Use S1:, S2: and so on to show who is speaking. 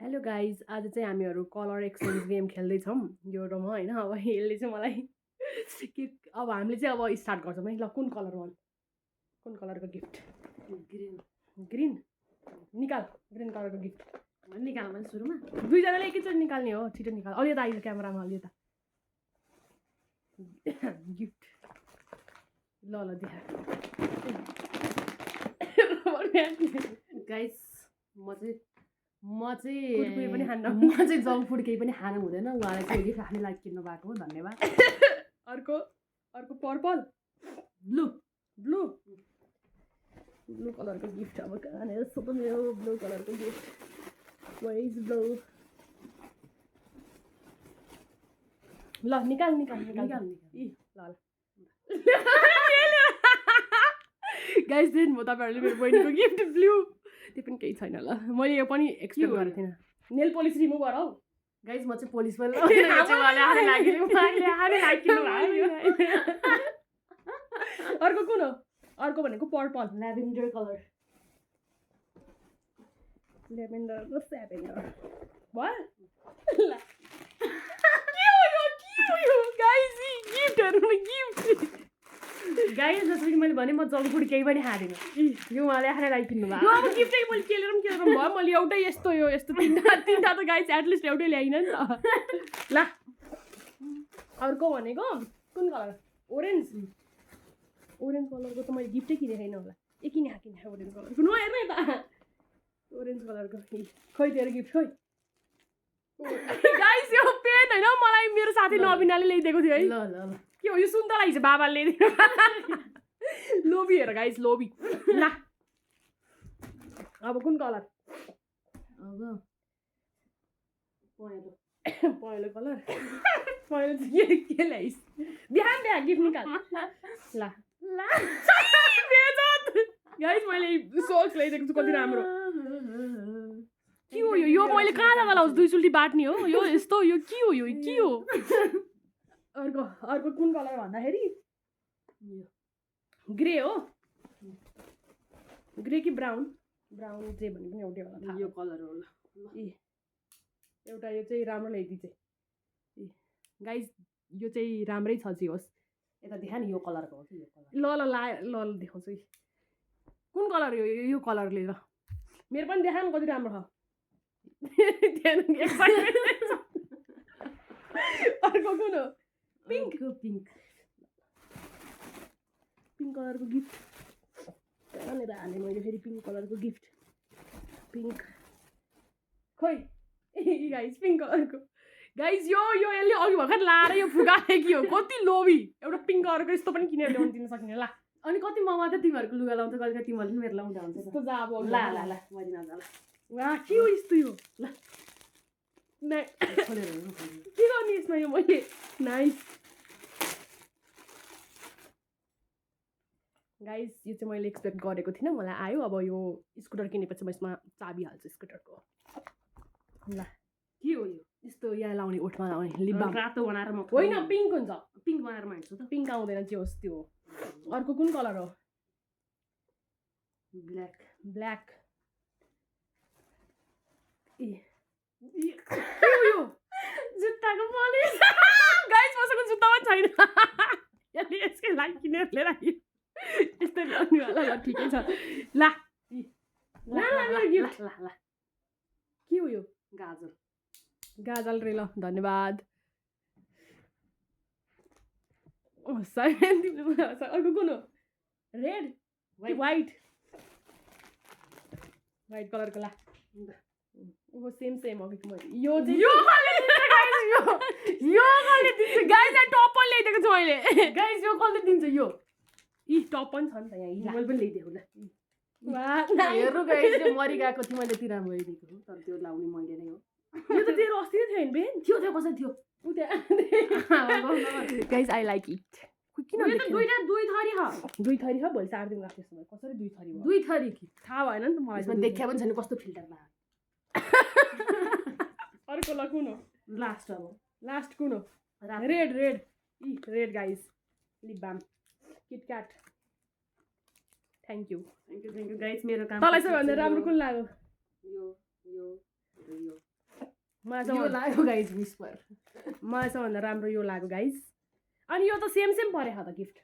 S1: Hello guys, आज चाहिँ हामीहरू कलर एक्सचेन्ज गेम खेल्दैछौँ यो रोमा होइन। अब यसले चाहिँ मलाई के अब हामीले चाहिँ अब स्टार्ट गर्छौँ है। ल कुन कलर वान, कुन कलरको गिफ्ट?
S2: ग्रीन
S1: ग्रिन निकाल। ग्रिन कलरको गिफ्ट
S2: निकाल मैले सुरुमा
S1: दुईजनाले एकैचोटि निकाल्ने हो। छिटो निकाल। अलि त आइज क्यामेरामा अलि त गिफ्ट। ल ल देखा
S2: गाइस म
S1: कुरकुरे पनि खान्न।
S2: चाहिँ जङ्क फुड केही पनि खानु हुँदैन। उहाँलाई चाहिँ गिफ्ट आफ्नै लागि किन्नु भएको हो, धन्यवाद।
S1: अर्को पर्पल
S2: ब्लू
S1: ब्लू ब्लू कलरको गिफ्ट। अब कहाँनिर छ त मेरो ब्लू कलरको गिफ्ट? Where is blue? ल निकाल निकाल निकाल
S2: निकाल
S1: इ ल गाइस दिन म तपाईँहरूले मेरो बहिनीको गिफ्ट ब्लू त्यो पनि केही छैन। ल मैले यो पनि एक्सपेक्ट गरेको थिइनँ। नेल पोलिस रिमुभ गर हौ।
S2: गाइस म चाहिँ पोलिस पनि
S1: अर्को कुन हो? अर्को भनेको पर्पल
S2: ल्याभेन्डर कलर।
S1: ल्याभेन्डर र स्याभेन्डर भयो। के हो यो गाइस? गिफ्टहरु गिफ्ट
S2: गाइस जसरी मैले भने म जङ्क फुड केही पनि खाँदिनँ। यो उहाँले आफ्नै लागि किन्नु
S1: यो
S2: भएको।
S1: अब गिफ्टै मैले केलेर भयो। मैले एउटै यस्तो यो यस्तो तिनवटा त गाइस एटलिस्ट एउटै ल्याइनँ नि त। ल अर्को भनेको कुन कलर? ओरेन्ज कलरको त मैले गिफ्टै किनेको छैन होला। ए किने ओरेन्ज कलरको नहेर्नु यता। ओरेन्ज कलरको खोइ तेरो गिफ्ट खोइ। गाइस यो पेन होइन, मलाई मेरो साथी नबिनाले ल्याइदिएको थियो है।
S2: ल ल ल
S1: के हो यो? सुन्तला हिजो बाबाले ल्याइदिनु। लोभी हेर गाइस, लोभी। ल अब कुन कलर?
S2: अब पहेँलो
S1: पहेँलो कलर। पहेँलो चाहिँ के ल्याइस्? बिहान बिहान गिफ्ट निकाल। ल गाइस मैले सोक्स ल्याइदिएको छु, कति राम्रो। के हो यो? यो मैले कहाँ जाँदा लाउँछु? दुईचोटि बाट्ने हो यो यस्तो? यो के हो? यो के हो? अर्को कुन कलर भन्दाखेरि ग्रे हो। ग्रे कि ब्राउन? ब्राउन जे भने पनि एउटै होला।
S2: यो कलर हो। ल
S1: ए एउटा यो चाहिँ राम्रो ल्याइदिन्छ गाइस। यो चाहिँ राम्रै छ चाहिँ होस्।
S2: यता देखा नि यो कलरको हो कि यो कलर।
S1: ल देखाउँछु। कुन कलर हो यो कलरले? ल मेरो पनि देखा न कति राम्रो छ। अर्को कुन हो? पिङ्क कलरको गिफ्ट कहाँनिर हालेँ मैले फेरि? पिङ्क कलरको गिफ्ट पिङ्क खोइ गाइस। पिङ्क कलरको गाइस यो यसले अघि भर्खर लाएर यो फुगाए कि हो? कति लोभी। एउटा पिङ्क कलरको यस्तो पनि किनेर ल्याउनु दिन सक्ने। ल
S2: अनि कति म मात्रै तिमीहरूको लुगा लाउँछ, कहिले तिमीहरूले पनि मेरो लाउँदा हुन्छ।
S1: यस्तो जा अब।
S2: ल ल ल म दिन ल
S1: वा के हो यस्तो? यो ल
S2: खोलेर
S1: के गर्ने यसमा? यो मैले नाइस गाइस यो चाहिँ मैले एक्सपेक्ट गरेको थिइनँ, मलाई आयो। अब यो स्कुटर किनेपछि म यसमा चाबी हाल्छु स्कुटरको। ल
S2: के हो यो?
S1: यस्तो यहाँ लाउने, ओठमा लाउने लिप बाम।
S2: रातो बनाएर म
S1: होइन पिङ्क हुन्छ।
S2: पिङ्क बनाएर म हिँड्छु त।
S1: पिङ्क आउँदैन जे होस् त्यो हो। अर्को कुन कलर हो? ब्ल्याक ए के हो यो?
S2: जुत्ताको पलिस।
S1: गाइस मसँग जुत्ता पनि छैन। यसले यसकै लागि किनेर लिएर आयो। यस्तो ल्याउनु होला। ल ठिकै छ। ल
S2: ल
S1: के हो यो?
S2: गाजर
S1: रे। ल धन्यवाद। अर्को कुन हो? रेड वाइट कलरको। ला ओहो सेम हो कि मैले यो गाइस टप पनि ल्याइदिएको छु मैले।
S2: गाइस यो कसले दिन्छ? यो
S1: टप पनि छ नि त यहाँ।
S2: मैले पनि ल्याइदिएको। ल
S1: वाह
S2: हेर्नु गाइस यो मरि गएको थियो, मैले तिरा ल्याइदिएको हो, तर त्यो लाउने मैले नै हो।
S1: यो त तेरो अस्ति नै थियो नि?
S2: थियो कसै थियो
S1: गाइस आई लाइक इट। किन दुई थरी छ? भोलि 4 दिन लाग्छ यसमा। कसरी दुई थरी
S2: कि
S1: थाहा भएन नि त मलाई।
S2: यसमा देखिया पनि छैन कस्तो फिल्टरमा।
S1: अर्को ल कुन हो?
S2: लास्ट
S1: कुन हो? Red guys. Lip balm KitKat. Thank you
S2: guys मेरो काम
S1: तँलाई सबैभन्दा राम्रो कुन लाग्यो?
S2: यो
S1: मलाई
S2: यो
S1: चाहिँ
S2: लाग्यो गाइज विस्पर
S1: मलाई सबभन्दा राम्रो यो लाग्यो गाइज अनि यो त सेम परेछ त गिफ्ट